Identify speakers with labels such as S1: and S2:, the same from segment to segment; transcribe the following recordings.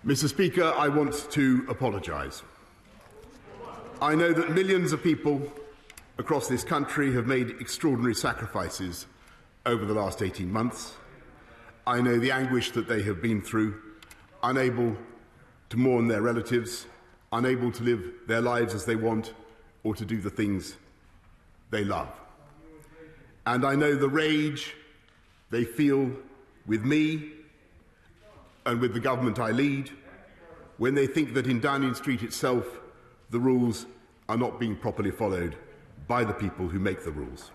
S1: Mr. Speaker, I want to apologise. I know that millions of people across this country have made extraordinary sacrifices over the last 18 months. I know the anguish that they have been through, unable to mourn their relatives, unable to live their lives as they want or to do the things they love. And I know the rage they feel with me and with the government I lead when they think that in Downing Street itself the rules are not being properly followed by the people who make the rules.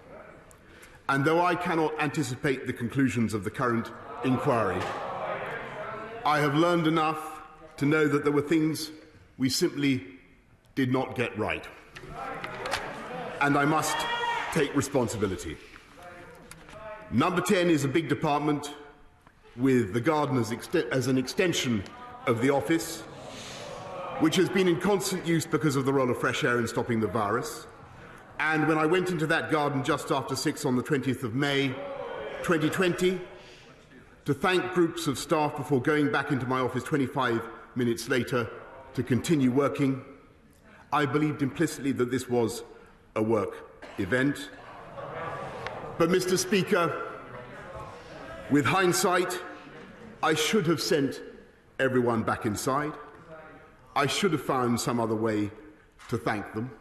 S1: And though I cannot anticipate the conclusions of the current inquiry, I have learned enough to know that there were things we simply did not get right. And I must take responsibility. Number 10 is a big department with the garden as an extension of the office, which has been in constant use because of the role of fresh air in stopping the virus. And when I went into that garden just after 6 on the 20th of May 2020 to thank groups of staff before going back into my office 25 minutes later to continue working, I believed implicitly that this was a work event. But, Mr. Speaker, with hindsight, I should have sent everyone back inside. I should have found some other way to thank them.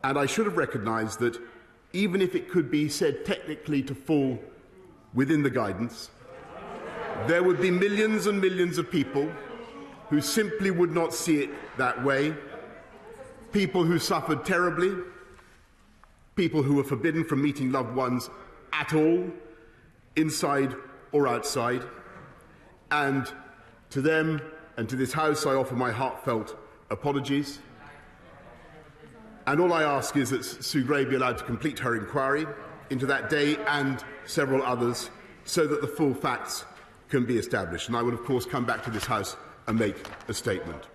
S1: And I should have recognised that even if it could be said technically to fall within the guidance, there would be millions and millions of people who simply would not see it that way, people who suffered terribly, people who were forbidden from meeting loved ones at all, inside or outside. And to them and to this House I offer my heartfelt apologies. And all I ask is that Sue Gray be allowed to complete her inquiry into that day and several others so that the full facts can be established. And I will, of course, come back to this House and make a statement.